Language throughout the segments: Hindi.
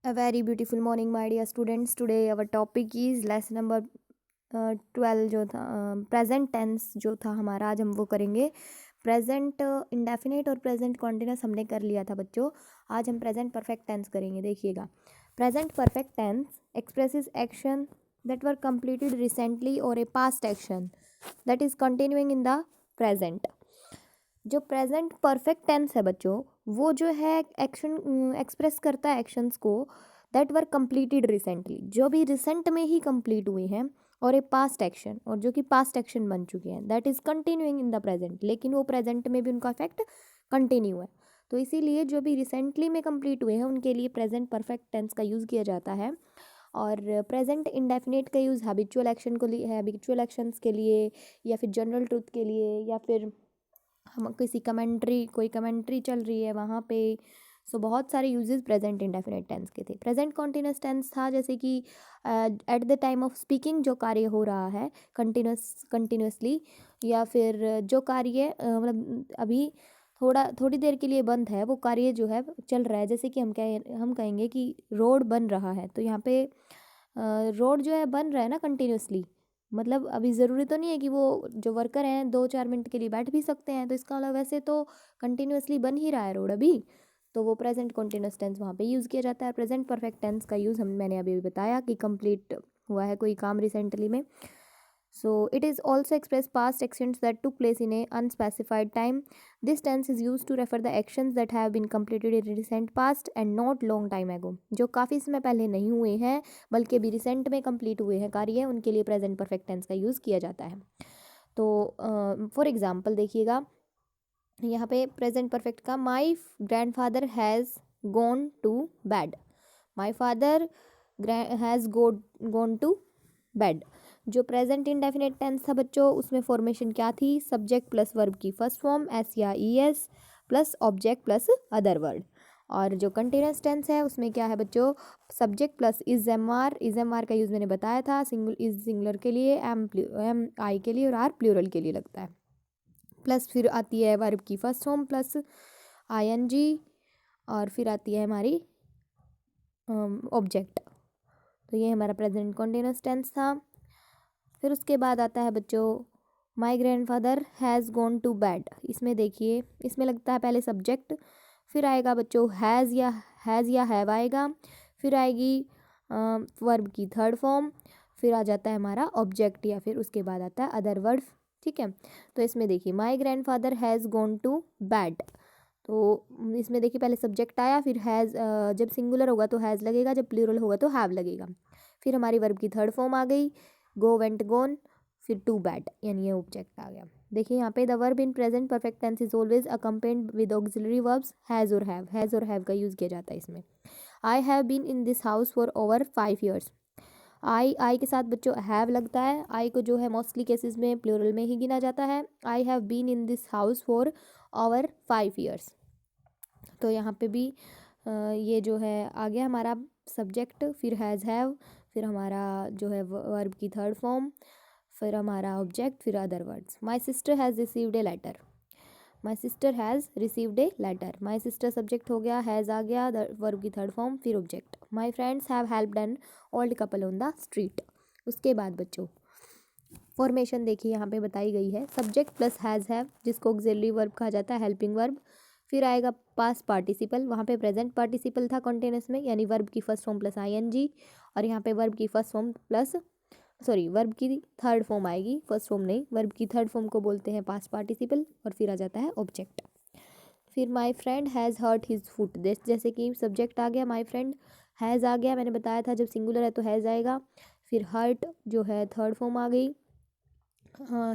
A very beautiful morning, my dear students. Today our topic is lesson number 12 जो था प्रेजेंट टेंस जो था हमारा, आज हम वो करेंगे। प्रेजेंट इंडेफिनेट और प्रेजेंट कॉन्टिन्यूस हमने कर लिया था बच्चों। आज हम प्रेजेंट परफेक्ट टेंस करेंगे। देखिएगा, present perfect tense expresses action that were completed recently और a past action that is continuing in the present. जो प्रेजेंट परफेक्ट टेंस है बच्चों, वो जो है एक्शन एक्सप्रेस करता है एक्शंस को दैट वर कंप्लीटेड रिसेंटली, जो भी रिसेंट में ही कंप्लीट हुए हैं, और ए पास्ट एक्शन, और जो कि पास्ट एक्शन बन चुके हैं, that is continuing in the present, लेकिन वो प्रेजेंट में भी उनका इफेक्ट कंटिन्यू है। तो इसीलिए जो भी रिसेंटली में कंप्लीट हुए हैं उनके लिए प्रेजेंट परफेक्ट टेंस का यूज़ किया जाता है। और प्रेजेंट इंडेफिनेट का यूज़ हैबिचुअल एक्शन को लिए, हैबिचुअल एक्शंस के लिए, या फिर जनरल ट्रूथ के लिए, या फिर हम किसी कोई कमेंट्री चल रही है वहाँ पे। सो बहुत सारे यूजेस प्रेजेंट इंडेफिनेट टेंस के थे। प्रेजेंट कॉन्टिन्यूस टेंस था जैसे कि at the time of speaking जो कार्य हो रहा है कंटिन्यूसली, या फिर जो कार्य मतलब अभी थोड़ी देर के लिए बंद है, वो कार्य जो है चल रहा है। जैसे कि हम कहेंगे कि रोड बन रहा है, तो यहाँ पे रोड जो है बन रहा है ना कंटिन्यूसली, मतलब अभी ज़रूरी तो नहीं है कि वो जो वर्कर हैं 2-4 मिनट के लिए बैठ भी सकते हैं। तो इसका मतलब वैसे तो कंटिन्यूसली बन ही रहा है रोड अभी, तो वो प्रेजेंट कंटिन्यूस टेंस वहाँ पे यूज़ किया जाता है। प्रेजेंट परफेक्ट टेंस का यूज़ मैंने अभी बताया कि कंप्लीट हुआ है कोई काम रिसेंटली में। So it is also express past actions that took place in a unspecified time. This tense is used to refer the actions that have been completed in recent past and not long time ago. जो काफ़ी समय पहले नहीं हुए हैं बल्कि अभी रिसेंट में कंप्लीट हुए हैं कार्य, उनके लिए प्रेजेंट परफेक्ट टेंस का यूज़ किया जाता है। तो फॉर एग्जांपल देखिएगा, यहाँ पे प्रेजेंट परफेक्ट का my grandfather has gone to bed. My father has gone to bed. जो प्रेजेंट इंडेफिनेट टेंस था बच्चों, उसमें फॉर्मेशन क्या थी? सब्जेक्ट प्लस वर्ब की फर्स्ट फॉर्म एस या E S plus object plus other word. और जो कंटिन्यूस टेंस है उसमें क्या है बच्चों? Subject plus is am are का यूज़ मैंने बताया था। इज सिंगुलर के लिए, एम आई के लिए, और आर प्लूरल के लिए लगता है। प्लस फिर आती है वर्ब की first form plus I N G, और फिर आती है हमारी ऑब्जेक्ट। तो ये हमारा प्रेजेंट कंटिन्यूस टेंस था। फिर उसके बाद आता है बच्चों my grandfather has gone to bed. इसमें देखिए, इसमें लगता है पहले सब्जेक्ट, फिर आएगा बच्चों हैज़ या हैव आएगा, फिर आएगी वर्ब की थर्ड फॉर्म, फिर आ जाता है हमारा ऑब्जेक्ट, या फिर उसके बाद आता है अदर वर्ड। ठीक है, तो इसमें देखिए my grandfather has gone to bed, तो इसमें देखिए पहले सब्जेक्ट आया, फिर हैज़, जब सिंगुलर होगा तो हैज़ लगेगा, जब प्लूरल होगा तो हैव लगेगा। फिर हमारी वर्ब की थर्ड फॉर्म आ गई, गो वेंट गोन, फिर टू बैड, यानी ये ऑब्जेक्ट आ गया। देखिए यहाँ पे the verb in present perfect tense is always accompanied with auxiliary verbs has और हैव। हैज़ और हैव का यूज़ किया जाता है इसमें। I have been in this house for over 5 years। I के साथ बच्चों हैव लगता है। आई को जो है मोस्टली केसेस में प्लूरल में ही गिना जाता है। I have been in this house for over 5 years। तो यहाँ पे भी ये जो है आ गया हमारा सब्जेक्ट, फिर हैज़ हैव, फिर हमारा जो है वर्ब की थर्ड फॉर्म, फिर हमारा ऑब्जेक्ट, फिर other words. My sister has received a letter. My sister has received a letter. My sister subject हो गया, हैज़ आ गया, वर्ब की थर्ड फॉर्म, फिर object. My friends have helped an old couple on the street. उसके बाद बच्चों फॉर्मेशन देखिए यहाँ पे बताई गई है, सब्जेक्ट प्लस हैज़ हैव, जिसको ऑक्सिलरी वर्ब कहा जाता है, हेल्पिंग वर्ब। फिर आएगा पास्ट पार्टिसिपल, वहाँ पे प्रेजेंट पार्टिसिपल था कंटिन्यूस में, यानी वर्ब की फर्स्ट फॉर्म प्लस आईएनजी, और यहाँ पे वर्ब की फर्स्ट फॉर्म प्लस वर्ब की थर्ड फॉर्म आएगी, फर्स्ट फॉर्म नहीं, वर्ब की थर्ड फॉर्म को बोलते हैं पास्ट पार्टिसिपल, और फिर आ जाता है ऑब्जेक्ट। फिर my friend has hurt his foot, जैसे कि सब्जेक्ट आ गया, माई फ्रेंड, हैज़ आ गया, मैंने बताया था जब सिंगुलर है तो हैज़ आएगा, फिर हर्ट जो है थर्ड फॉर्म आ गई,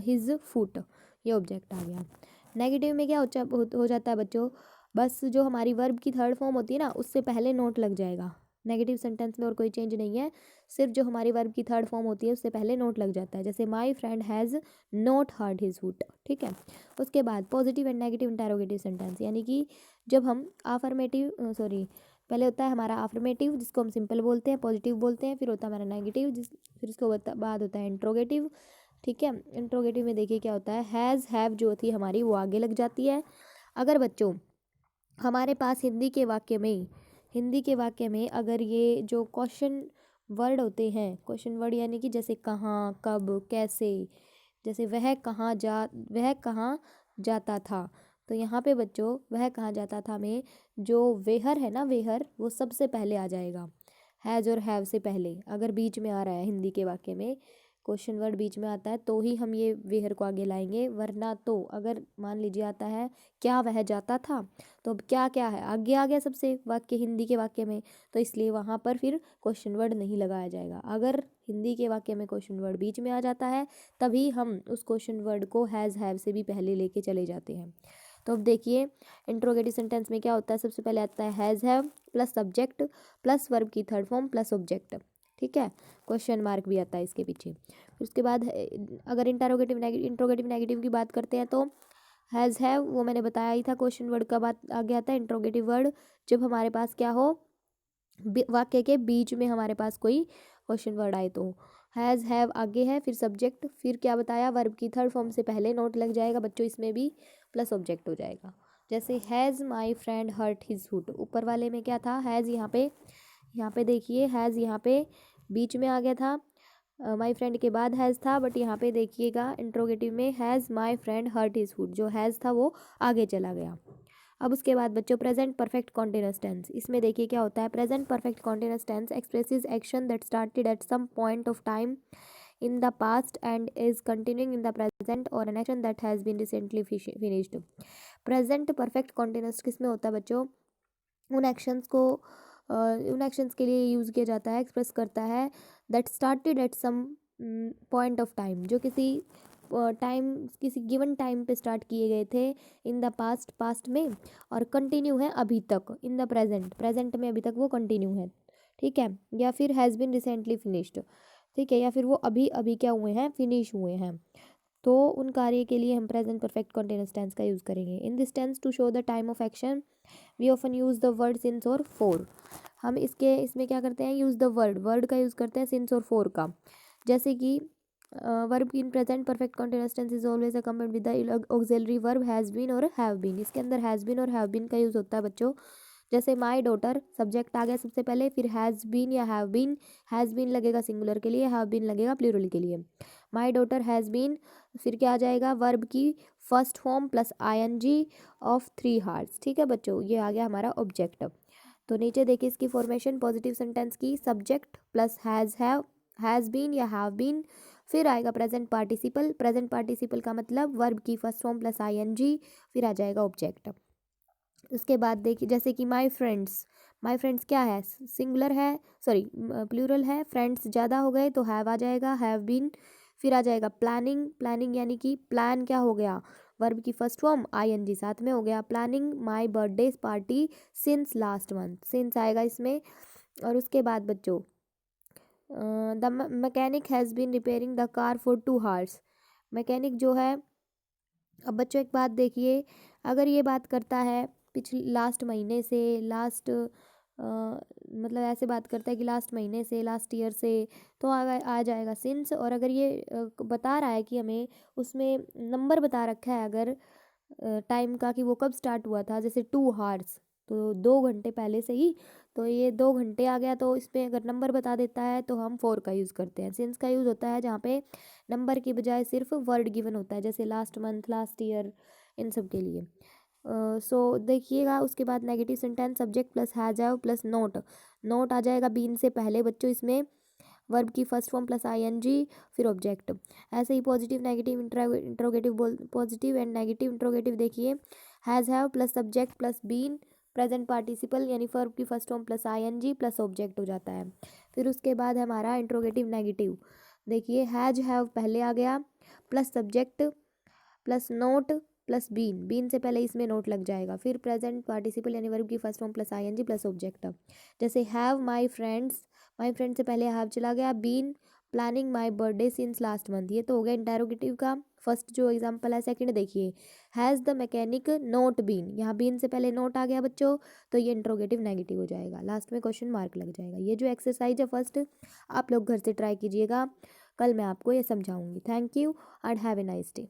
हिज फुट, ये ऑब्जेक्ट आ गया। नेगेटिव में क्या हो जाता है बच्चों? बस जो हमारी वर्ब की थर्ड फॉर्म होती है ना, उससे पहले नोट लग जाएगा। नेगेटिव सेंटेंस में और कोई चेंज नहीं है, सिर्फ जो हमारी वर्ब की थर्ड फॉर्म होती है उससे पहले नोट लग जाता है, जैसे my friend has not hurt his foot. ठीक है, उसके बाद positive and negative interrogative sentence, यानी कि जब हम पहले होता है हमारा अफर्मेटिव, जिसको हम सिंपल बोलते हैं, पॉजिटिव बोलते हैं, फिर होता है हमारा नेगेटिव, फिर उसके बाद होता है इंट्रोगेटिव। ठीक है, इंट्रोगेटिव में देखिए क्या होता है, हैज़ हैव जो थी हमारी वो आगे लग जाती है। अगर बच्चों हमारे पास हिंदी के वाक्य में हिंदी के वाक्य में अगर ये जो क्वेश्चन वर्ड होते हैं, क्वेश्चन वर्ड यानी कि जैसे कहाँ, कब, कैसे, जैसे वह कहाँ जाता था, तो यहाँ पे बच्चों वह कहाँ जाता था में जो वेहर है ना, वेहर, वो सबसे पहले आ जाएगा हैज़ और हैव से पहले। अगर बीच में आ रहा है हिंदी के वाक्य में क्वेश्चन वर्ड बीच में आता है तो ही हम ये वेहर को आगे लाएंगे, वरना तो अगर मान लीजिए आता है क्या वह जाता था, तो अब क्या क्या है आगे आ गया सबसे वाक्य हिंदी के वाक्य में, तो इसलिए वहाँ पर फिर क्वेश्चन वर्ड नहीं लगाया जाएगा। अगर हिंदी के वाक्य में क्वेश्चन वर्ड बीच में आ जाता है तभी हम उस क्वेश्चन वर्ड को हैज़ हैव से भी पहले लेके चले जाते हैं। तो अब देखिए इंट्रोगेटिव सेंटेंस में क्या होता है, सबसे पहले आता है has have plus subject plus verb की थर्ड फॉर्म प्लस ऑब्जेक्ट, ठीक है, क्वेश्चन मार्क भी आता है इसके पीछे। फिर उसके बाद अगर इंट्रोगेटिव नेगेटिव की बात करते हैं तो हैज़ हैव वो मैंने बताया ही था, क्वेश्चन वर्ड का बात आगे आता है। इंट्रोगेटिव वर्ड जब हमारे पास क्या हो, वाक्य के बीच में हमारे पास कोई क्वेश्चन वर्ड आए तो हैज़ हैव आगे है, फिर सब्जेक्ट, फिर क्या बताया वर्ब की थर्ड फॉर्म से पहले नोट लग जाएगा बच्चों, इसमें भी प्लस ऑब्जेक्ट हो जाएगा। जैसे has my friend hurt his foot, ऊपर वाले में क्या था हैज़, यहाँ पे देखिए हैज़ यहाँ पे बीच में आ गया था, माई फ्रेंड के बाद हैज़ था, बट यहाँ पे देखिएगा इंट्रोगेटिव में has my friend hurt his foot, जो हैज़ था वो आगे चला गया। अब उसके बाद बच्चों प्रेजेंट परफेक्ट कॉन्टिन्यूअस टेंस, इसमें देखिए क्या होता है, present perfect continuous tense expresses action that started at some point of time in the past and is continuing in the present or an action that has been recently finished। Present perfect continuous किस में होता है बच्चों, उन एक्शंस के लिए यूज़ किया जाता है, एक्सप्रेस करता है that started at some point of time, जो किसी गिवन टाइम पे स्टार्ट किए गए थे इन द पास्ट में, और कंटिन्यू है अभी तक इन द प्रेजेंट में अभी तक वो कंटिन्यू है, ठीक है, या फिर हैज़ बीन रिसेंटली फिनिश्ड, ठीक है, या फिर वो अभी अभी क्या हुए हैं, फिनिश हुए हैं, तो उन कार्य के लिए हम प्रेजेंट परफेक्ट कंटिन्यूअस टेंस का यूज़ करेंगे। In this tense to show the time of action we often use the word since और फोर। हम इसमें क्या करते हैं, यूज़ द वर्ड का यूज़ करते हैं सिंस और फोर का। जैसे कि verb in present perfect continuous tense is always accompanied with the auxiliary verb has been और हैव बीन। इसके अंदर हैज़ बीन और हैव बीन का यूज़ होता है बच्चों। जैसे माई डॉटर सब्जेक्ट आ गया सबसे पहले, फिर हैज़ बीन या हैव बीन, हैज़ बीन लगेगा सिंगुलर के लिए, हैव बीन लगेगा प्लूरल के लिए। माई डॉटर हैज़ बीन, फिर क्या आ जाएगा वर्ब की first form plus ING of 3 hours, ठीक है बच्चों, ये आ गया हमारा ऑब्जेक्ट। तो नीचे देखिए इसकी फॉर्मेशन पॉजिटिव सेंटेंस की, सब्जेक्ट प्लस हैज़ बीन या हैव बीन, फिर आएगा प्रेजेंट पार्टिसिपल का मतलब वर्ब की फर्स्ट फॉर्म प्लस ING, फिर आ जाएगा ऑब्जेक्ट। उसके बाद देखिए जैसे कि माई फ्रेंड्स क्या है, सिंगुलर है, सॉरी प्लूरल है, फ्रेंड्स ज़्यादा हो गए तो हैव आ जाएगा, हैव बीन, फिर आ जाएगा प्लानिंग यानी कि प्लान क्या हो गया, वर्ब की फर्स्ट फॉर्म ING साथ में हो गया, planning my birthday party since last month, since आएगा इसमें। और उसके बाद बच्चों the mechanic has been repairing the car for 2 hours, mechanic जो है, अब बच्चों एक बात देखिए, अगर ये बात करता है लास्ट महीने से, मतलब ऐसे बात करता है कि लास्ट महीने से, लास्ट ईयर से, तो आ जाएगा सिंस। और अगर ये बता रहा है कि हमें उसमें नंबर बता रखा है अगर टाइम का कि वो कब स्टार्ट हुआ था, जैसे 2 हार्स, तो 2 घंटे पहले से ही, तो ये 2 घंटे आ गया, तो इसमें अगर नंबर बता देता है तो हम 4 का यूज़ करते हैं। सिंस का यूज़ होता है जहाँ पे नंबर की बजाय सिर्फ वर्ड गिवन होता है, जैसे लास्ट मंथ, लास्ट ईयर, इन सब के लिए। सो देखिएगा उसके बाद negative sentence subject plus has have plus not आ जाएगा बीन से पहले बच्चों, इसमें वर्ब की फर्स्ट फॉर्म प्लस ING फिर ऑब्जेक्ट। ऐसे ही positive negative interrogative, positive and negative interrogative देखिए, has have plus subject plus been present participle यानी वर्ब की first form plus ING plus object हो जाता है। फिर उसके बाद हमारा इंट्रोगेटिव नेगेटिव देखिए, हैज़ हैव पहले आ गया plus subject plus not plus been से पहले इसमें नोट लग जाएगा, फिर प्रेजेंट पार्टिसिपल यानी वर्ब की first form plus ING plus object. जैसे हैव माई फ्रेंड से पहले हैव चला गया, been planning my birthday since last month, ये तो हो गया इंटेरोगेटिव का फर्स्ट जो एग्जांपल है। सेकंड देखिए, has the mechanic not been, यहाँ बीन से पहले नोट आ गया बच्चों, तो ये इंट्रोगेटिव नेगेटिव हो जाएगा, लास्ट में क्वेश्चन मार्क लग जाएगा। ये जो एक्सरसाइज है फर्स्ट, आप लोग घर से ट्राई कीजिएगा, कल मैं आपको ये समझाऊंगी। Thank you and have a nice day.